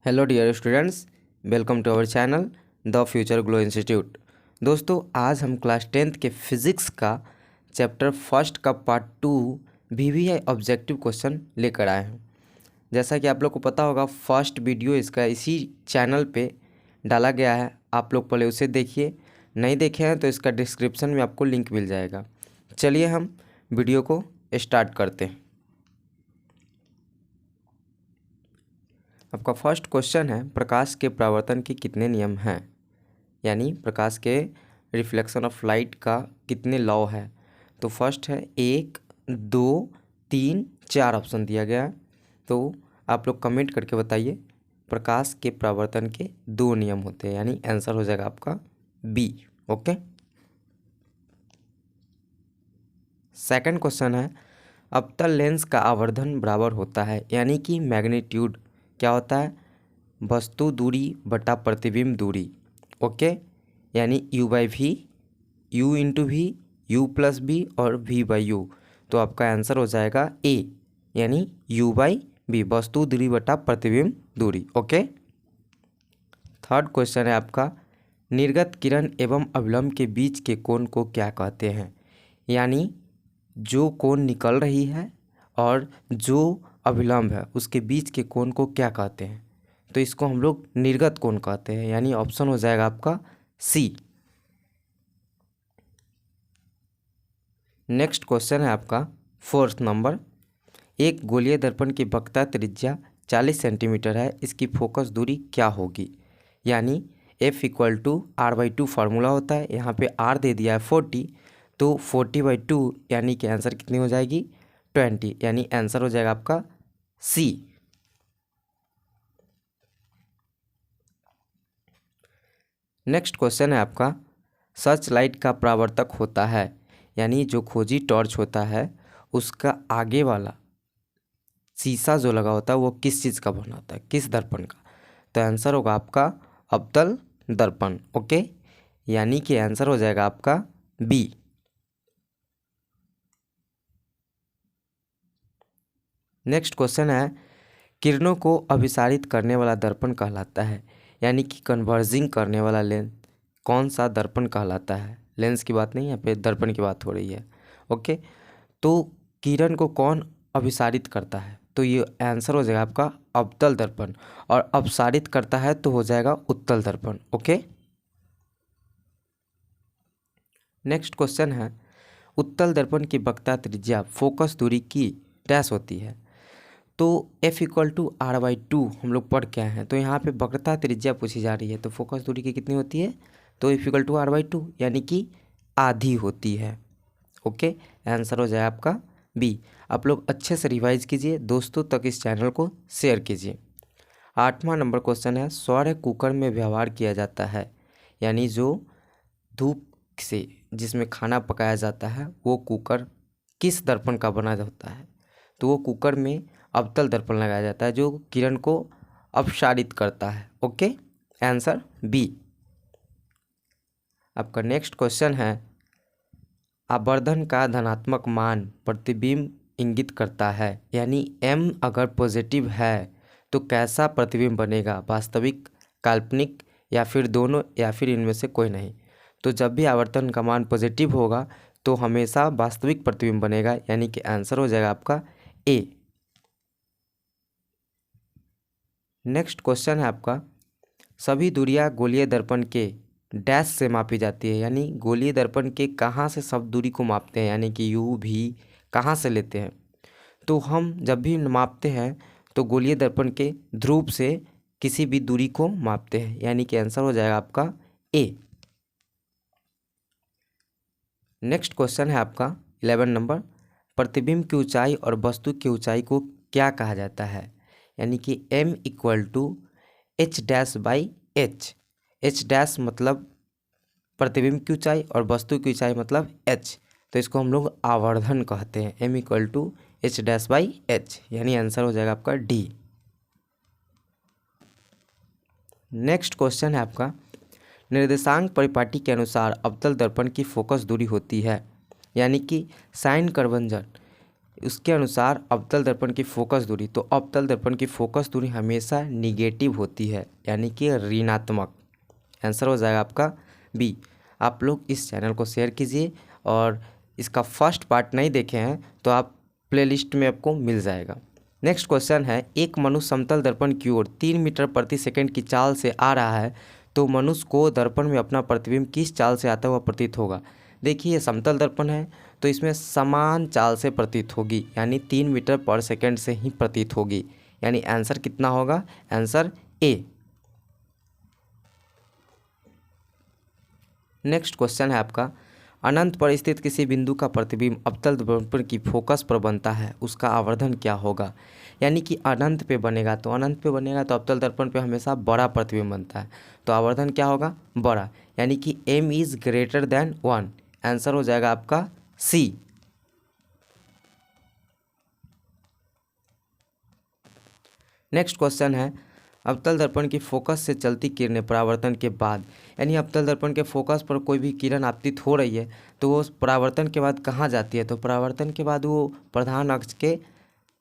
Hello dear students, welcome to our channel the future glow institute. दोस्तों, आज हम class 10th के physics का चैप्टर फर्स्ट का पार्ट 2 वीवीआई ऑब्जेक्टिव क्वेश्चन लेकर आए हैं। जैसा कि आप लोग को पता होगा, फर्स्ट वीडियो इसका इसी चैनल पे डाला गया है। आप लोग पहले उसे देखिए, नहीं देखे हैं तो इसका डिस्क्रिप्शन में आपको लिंक मिल जाएगा। चलिए हम वीडियो को स्टार्ट करते हैं। आपका फर्स्ट क्वेश्चन है, प्रकाश के परावर्तन के कितने नियम हैं, यानी प्रकाश के रिफ्लेक्शन ऑफ लाइट का कितने लॉ है। तो फर्स्ट है 1, 2, 3, 4 ऑप्शन दिया गया है। तो आप लोग कमेंट करके बताइए प्रकाश के परावर्तन के 2 नियम होते हैं, यानी आंसर हो जाएगा आपका बी। ओके। सेकंड क्वेश्चन है, अवतल लेंस का आवर्धन बराबर होता है, यानी कि मैग्नीट्यूड क्या होता है, वस्तु दूरी बटा प्रतिबिंब दूरी। ओके, यानी U/V, U/V, U+V और V/U। तो आपका आंसर हो जाएगा ए, यानी U/V, वस्तु दूरी बटा प्रतिबिंब दूरी। ओके। थर्ड क्वेश्चन है आपका, निर्गत किरण एवं अभिलंब के बीच के कोण को क्या कहते हैं, यानी जो कोण निकल रही है और जो अभिलंब है उसके बीच के कोण को क्या कहते हैं। तो इसको हम लोग निर्गत कोण कहते हैं, यानी ऑप्शन हो जाएगा आपका सी। नेक्स्ट क्वेश्चन है आपका फोर्थ नंबर, एक गोलीय दर्पण की वक्रता त्रिज्या 40 सेंटीमीटर है, इसकी फोकस दूरी क्या होगी, यानी F=R/2 फार्मूला होता है। यहाँ पे R दे दिया है 40, तो 40/2 यानी कि आंसर कितनी हो जाएगी 20, यानी आंसर हो जाएगा आपका सी। नेक्स्ट क्वेश्चन है आपका, सर्च लाइट का परावर्तक होता है, यानी जो खोजी टॉर्च होता है उसका आगे वाला शीशा जो लगा होता है वो किस चीज़ का बना होता है, किस दर्पण का। तो आंसर होगा आपका अवतल दर्पण। ओके, यानी कि आंसर हो जाएगा आपका बी। नेक्स्ट क्वेश्चन है, किरणों को अभिसारित करने वाला दर्पण कहलाता है, यानी कि कन्वर्जिंग करने वाला लेंस कौन सा दर्पण कहलाता है। लेंस की बात नहीं, यहाँ पे दर्पण की बात हो रही है। ओके, तो किरण को कौन अभिसारित करता है, तो ये आंसर हो जाएगा आपका अवतल दर्पण, और अपसारित करता है तो हो जाएगा उत्तल दर्पण। ओके। नेक्स्ट क्वेश्चन है, उत्तल दर्पण की वक्रता त्रिज्या फोकस दूरी की डैश होती है। तो F=R/2 हम लोग पढ़ के आए हैं, तो यहाँ पे वक्रता त्रिज्या पूछी जा रही है, तो फोकस दूरी की कितनी होती है, तो F=R/2 यानी कि आधी होती है। ओके, आंसर हो जाए आपका बी। आप लोग अच्छे से रिवाइज कीजिए, दोस्तों तक इस चैनल को शेयर कीजिए। 8वां नंबर क्वेश्चन है, सौर कुकर में व्यवहार किया जाता है, यानी जो धूप से जिसमें खाना पकाया जाता है वो कुकर किस दर्पण का बना होता है। तो वो कुकर में अवतल दर्पण लगाया जाता है जो किरण को अपसारित करता है। Okay, answer B. आपका नेक्स्ट क्वेश्चन है, आवर्धन का धनात्मक मान प्रतिबिंब इंगित करता है, यानी m अगर पॉजिटिव है तो कैसा प्रतिबिंब बनेगा, वास्तविक, काल्पनिक या फिर दोनों, या फिर इनमें से कोई नहीं। तो जब भी आवर्धन का मान पॉजिटिव होगा तो हमेशा वास्तविक प्रतिबिंब बनेगा, यानी कि आंसर हो जाएगा आपका ए। नेक्स्ट क्वेश्चन है आपका, सभी दूरियां गोलीय दर्पण के डैश से मापी जाती है, यानी गोलीय दर्पण के कहाँ से सब दूरी को मापते हैं, यानी कि U/V कहाँ से लेते हैं। तो हम जब भी मापते हैं तो गोलीय दर्पण के ध्रुव से किसी भी दूरी को मापते हैं, यानी कि आंसर हो जाएगा आपका ए। नेक्स्ट क्वेश्चन है आपका 11 नंबर, प्रतिबिंब की ऊंचाई और वस्तु की ऊंचाई को क्या कहा जाता है, यानी कि M=H'/H। H' मतलब प्रतिबिंब की ऊंचाई और वस्तु की ऊंचाई मतलब H, तो इसको हम लोग आवर्धन कहते हैं। M=H'/H, यानी आंसर हो जाएगा आपका डी। नेक्स्ट क्वेश्चन है आपका, निर्देशांक परिपाटी के अनुसार अवतल दर्पण की फोकस दूरी होती है, यानी कि साइन कन्वर्जन उसके अनुसार अवतल दर्पण की फोकस दूरी, तो अवतल दर्पण की फोकस दूरी हमेशा निगेटिव होती है, यानी कि ऋणात्मक। आंसर हो जाएगा आपका बी। आप लोग इस चैनल को शेयर कीजिए और इसका फर्स्ट पार्ट नहीं देखे हैं तो आप प्लेलिस्ट में आपको मिल जाएगा। नेक्स्ट क्वेश्चन है, एक मनुष्य समतल दर्पण की ओर 3 मीटर प्रति सेकंड की चाल से आ रहा है, तो मनुष्य को दर्पण में अपना प्रतिबिंब किस चाल से आता हुआ प्रतीत होगा। देखिए, ये समतल दर्पण है तो इसमें समान चाल से प्रतीत होगी, यानी 3 मीटर पर सेकंड से ही प्रतीत होगी, यानी आंसर कितना होगा, आंसर ए। नेक्स्ट क्वेश्चन है आपका, अनंत पर स्थित किसी बिंदु का प्रतिबिंब अवतल दर्पण की फोकस पर बनता है, उसका आवर्धन क्या होगा। यानी कि अनंत पे बनेगा तो अवतल दर्पण पे हमेशा बड़ा प्रतिबिंब बनता है, तो आवर्धन क्या होगा, बड़ा, यानी कि m is greater than 1। Answer हो जाएगा आपका सी। नेक्स्ट क्वेश्चन है, अवतल दर्पण की फोकस से चलती किरणें परावर्तन के बाद, यानी अवतल दर्पण के फोकस पर कोई भी किरण आपतित हो रही है तो वो परावर्तन के बाद कहाँ जाती है, तो परावर्तन के बाद वो प्रधान अक्ष के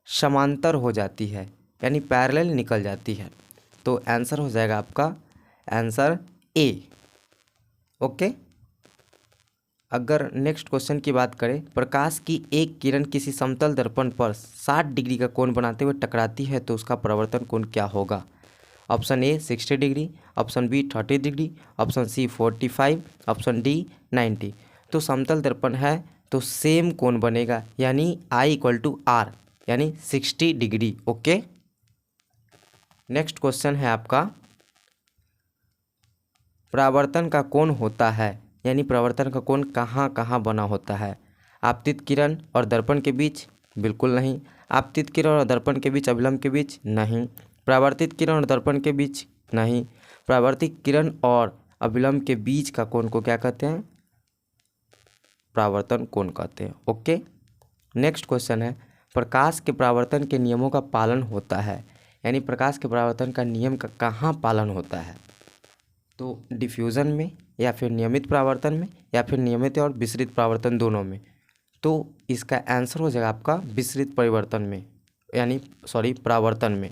समांतर हो जाती है, यानी पैरेलल निकल जाती है, तो आंसर हो जाएगा आपका आंसर ए। ओके। अगर नेक्स्ट क्वेश्चन की बात करें, प्रकाश की एक किरण किसी समतल दर्पण पर 60 डिग्री का कोण बनाते हुए टकराती है तो उसका परावर्तन कोण क्या होगा। Option A 60 degree, option B 30 degree, option C 45, option D 90। तो समतल दर्पण है तो सेम कोण बनेगा, यानी आई इक्वल टू आर, यानी 60 डिग्री। ओके। नेक्स्ट क्वेश्चन है आपका, परावर्तन का कोण होता है, यानी परावर्तन का कोण कहाँ कहाँ बना होता है। आपतित किरण और दर्पण के बीच, बिल्कुल नहीं। आपतित किरण और दर्पण के बीच, अभिलंब के बीच, नहीं। परावर्तित किरण और दर्पण के बीच, नहीं। परावर्तित किरण और अभिलंब के बीच का कोण को क्या कहते हैं, परावर्तन कोण कहते हैं। ओके। नेक्स्ट क्वेश्चन है, प्रकाश के परावर्तन के नियमों का पालन होता है, यानी प्रकाश के परावर्तन का नियम का कहाँ पालन होता है, तो डिफ्यूज़न में, या फिर नियमित परावर्तन में, या फिर नियमित और विसरित परावर्तन दोनों में। तो इसका आंसर हो जाएगा आपका विसरित परिवर्तन में, यानी परावर्तन में।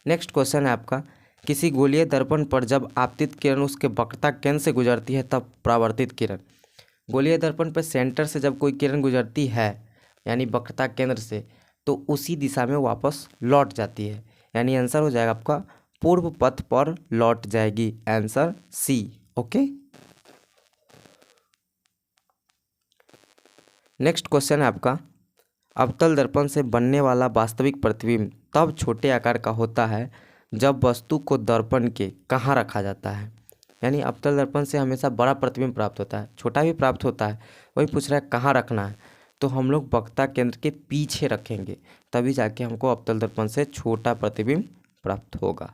नेक्स्ट क्वेश्चन है आपका, किसी गोलीय दर्पण पर जब आपतित किरण उसके वक्रता केंद्र से गुजरती है तब परावर्तित किरण, गोलीय दर्पण पर सेंटर से जब कोई किरण गुजरती है यानी वक्रता केंद्र से, तो उसी दिशा में वापस लौट जाती है, यानी आंसर हो जाएगा आपका पूर्व पथ पर लौट जाएगी, answer C. Okay. Next question है आपका, अवतल दर्पण से बनने वाला वास्तविक प्रतिबिंब तब छोटे आकार का होता है जब वस्तु को दर्पण के कहाँ रखा जाता है, यानी अवतल दर्पण से हमेशा बड़ा प्रतिबिंब प्राप्त होता है, छोटा भी प्राप्त होता है, वही पूछ रहा है कहाँ रखना है, तो हम लोग वक्रता केंद्र के पीछे रखेंगे, तभी जाके हमको अवतल दर्पण से छोटा प्रतिबिंब प्राप्त होगा।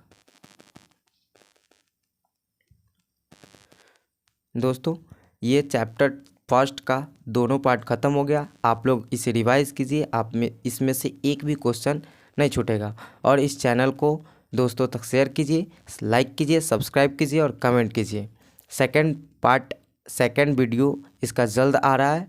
दोस्तों, ये चैप्टर फर्स्ट का दोनों पार्ट ख़त्म हो गया। आप लोग इसे रिवाइज कीजिए, आप में इसमें से एक भी क्वेश्चन नहीं छूटेगा, और इस चैनल को दोस्तों तक शेयर कीजिए, लाइक कीजिए, सब्सक्राइब कीजिए और कमेंट कीजिए। सेकंड वीडियो इसका जल्द आ रहा है,